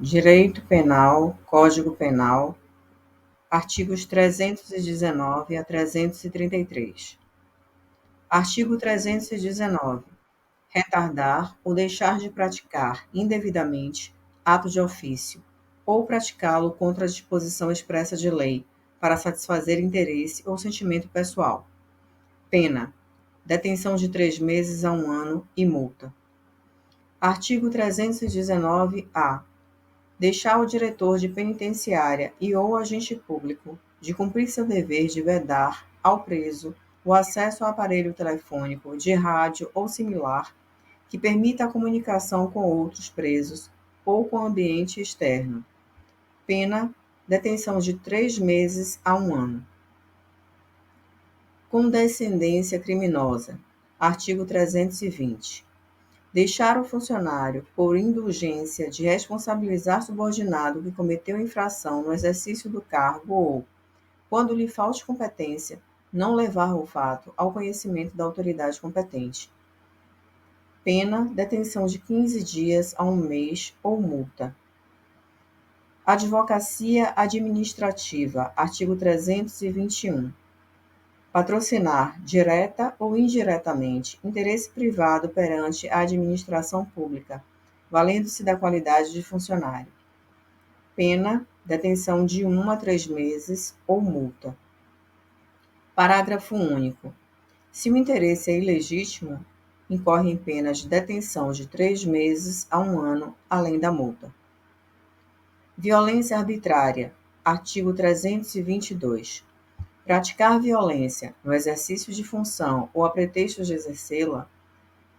Direito Penal, Código Penal, artigos 319 a 333. Artigo 319. Retardar ou deixar de praticar indevidamente ato de ofício, ou praticá-lo contra a disposição expressa de lei, para satisfazer interesse ou sentimento pessoal. Pena: detenção de 3 meses a 1 ano e multa. Artigo 319-A. Deixar o diretor de penitenciária e ou agente público de cumprir seu dever de vedar ao preso o acesso ao aparelho telefônico, de rádio ou similar que permita a comunicação com outros presos ou com o ambiente externo. Pena: detenção de 3 meses a 1 ano. Condescendência criminosa. Artigo 320. Deixar o funcionário, por indulgência, de responsabilizar subordinado que cometeu infração no exercício do cargo ou, quando lhe falte competência, não levar o fato ao conhecimento da autoridade competente. Pena: detenção de 15 dias a 1 mês ou multa. Advocacia administrativa. Artigo 321. Patrocinar, direta ou indiretamente, interesse privado perante a administração pública, valendo-se da qualidade de funcionário. Pena: detenção de 1 a 3 meses ou multa. Parágrafo único. Se o interesse é ilegítimo, incorre em penas de detenção de 3 meses a 1 ano, além da multa. Violência arbitrária. Artigo 322. Praticar violência no exercício de função ou a pretexto de exercê-la,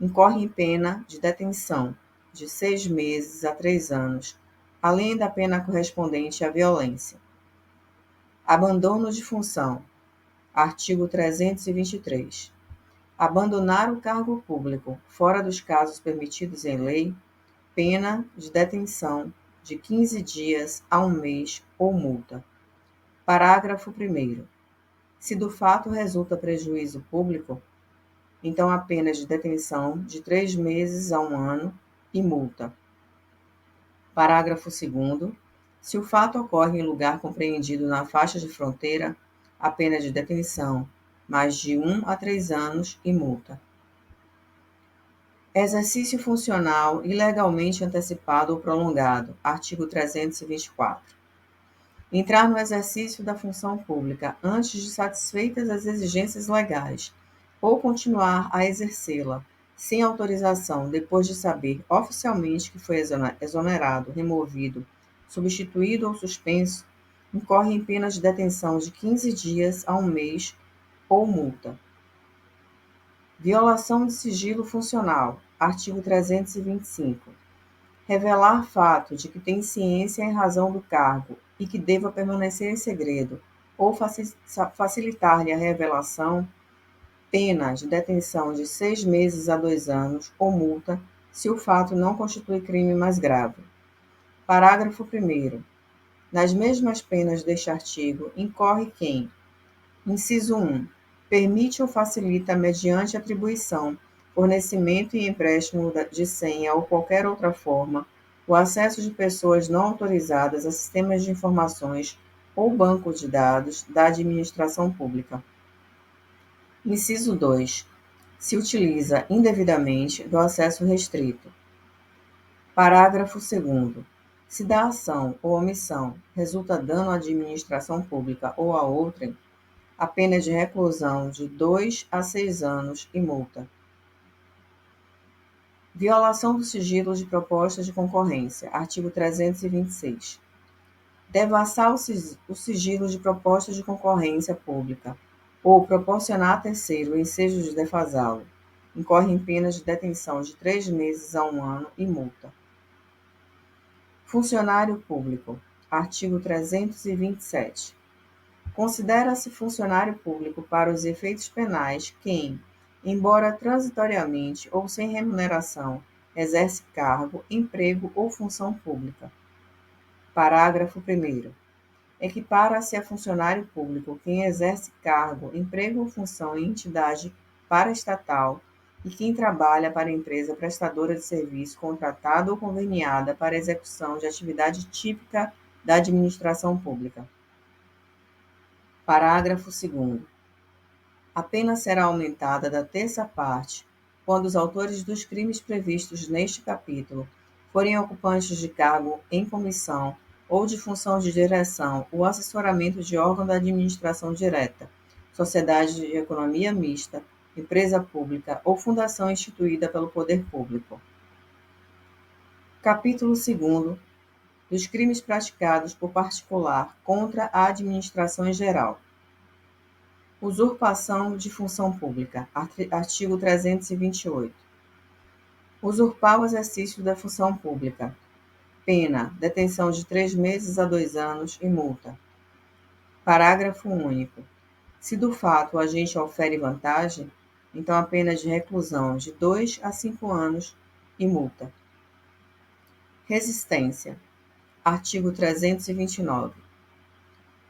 incorre em pena de detenção de 6 meses a 3 anos, além da pena correspondente à violência. Abandono de função. Artigo 323. Abandonar o cargo público, fora dos casos permitidos em lei, pena de detenção de 15 dias a 1 mês ou multa. Parágrafo 1º. Se do fato resulta prejuízo público, então a pena de detenção de 3 meses a 1 ano e multa. Parágrafo 2º. Se o fato ocorre em lugar compreendido na faixa de fronteira, a pena de detenção mais de 1 a 3 anos e multa. Exercício funcional ilegalmente antecipado ou prolongado. Artigo 324. Entrar no exercício da função pública antes de satisfeitas as exigências legais, ou continuar a exercê-la sem autorização depois de saber oficialmente que foi exonerado, removido, substituído ou suspenso, incorre em pena de detenção de 15 dias a 1 mês ou multa. Violação de sigilo funcional. Artigo 325. Revelar fato de que tem ciência em razão do cargo e que deva permanecer em segredo, ou facilitar-lhe a revelação, pena de detenção de 6 meses a 2 anos ou multa, se o fato não constitui crime mais grave. Parágrafo 1º. Nas mesmas penas deste artigo, incorre quem: inciso 1. Permite ou facilita, mediante atribuição, fornecimento e empréstimo de senha ou qualquer outra forma, o acesso de pessoas não autorizadas a sistemas de informações ou banco de dados da administração pública. Inciso 2. Se utiliza indevidamente do acesso restrito. Parágrafo 2º. Se da ação ou omissão resulta dano à administração pública ou a outrem, a pena é de reclusão de 2 a 6 anos e multa. Violação do sigilo de proposta de concorrência. Artigo 326. Devassar o sigilo de proposta de concorrência pública ou proporcionar a terceiro o ensejo de defasá-lo, incorre em pena de detenção de 3 meses a 1 ano e multa. Funcionário público. Artigo 327. Considera-se funcionário público para os efeitos penais quem, embora transitoriamente ou sem remuneração, exerce cargo, emprego ou função pública. Parágrafo 1º. Equipara-se a funcionário público quem exerce cargo, emprego ou função em entidade paraestatal, e quem trabalha para a empresa prestadora de serviço contratada ou conveniada para execução de atividade típica da administração pública. Parágrafo 2º. A pena será aumentada da terça parte quando os autores dos crimes previstos neste capítulo forem ocupantes de cargo em comissão ou de função de direção ou assessoramento de órgão da administração direta, sociedade de economia mista, empresa pública ou fundação instituída pelo poder público. Capítulo 2º dos crimes praticados por particular contra a administração em geral. Usurpação de função pública. Artigo 328. Usurpar o exercício da função pública. Pena: detenção de 3 meses a 2 anos e multa. Parágrafo único. Se do fato o agente ofere vantagem, então a pena de reclusão de 2 a 5 anos e multa. Resistência. Artigo 329.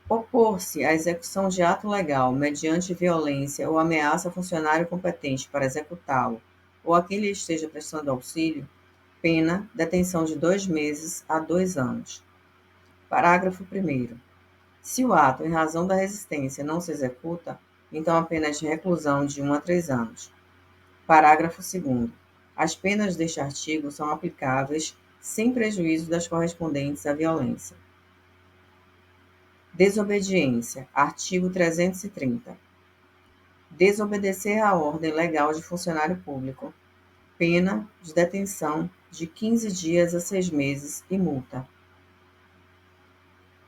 Opor-se à execução de ato legal mediante violência ou ameaça a funcionário competente para executá-lo, ou a quem lhe esteja prestando auxílio, pena: detenção de 2 meses a 2 anos. Parágrafo 1º. Se o ato, em razão da resistência, não se executa, então a pena é de reclusão de 1 a 3 anos. Parágrafo 2º. As penas deste artigo são aplicáveis sem prejuízo das correspondentes à violência. Desobediência. Artigo 330. Desobedecer à ordem legal de funcionário público. Pena de detenção de 15 dias a 6 meses e multa.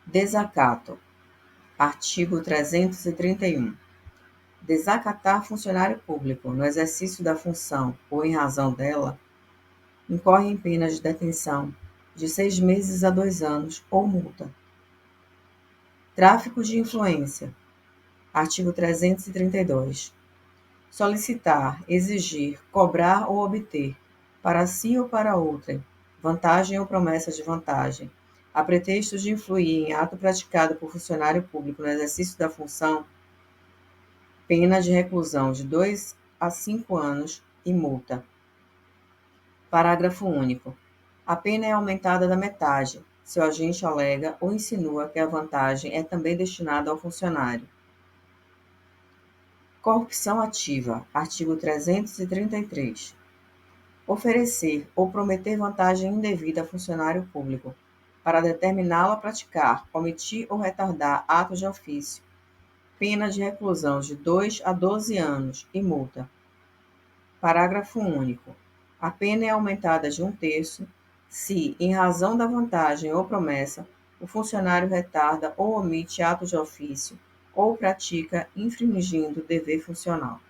Desacato. Artigo 331. Desacatar funcionário público no exercício da função ou em razão dela, incorre em pena de detenção de 6 meses a 2 anos ou multa. Tráfico de influência. Artigo 332. Solicitar, exigir, cobrar ou obter, para si ou para outrem, vantagem ou promessa de vantagem, a pretexto de influir em ato praticado por funcionário público no exercício da função, pena de reclusão de 2 a 5 anos e multa. Parágrafo único. A pena é aumentada da metade, se o agente alega ou insinua que a vantagem é também destinada ao funcionário. Corrupção ativa. Artigo 333. Oferecer ou prometer vantagem indevida a funcionário público, para determiná-lo a praticar, omitir ou retardar ato de ofício, pena de reclusão de 2 a 12 anos e multa. Parágrafo único. A pena é aumentada de 1/3 se, em razão da vantagem ou promessa, o funcionário retarda ou omite ato de ofício ou pratica infringindo o dever funcional.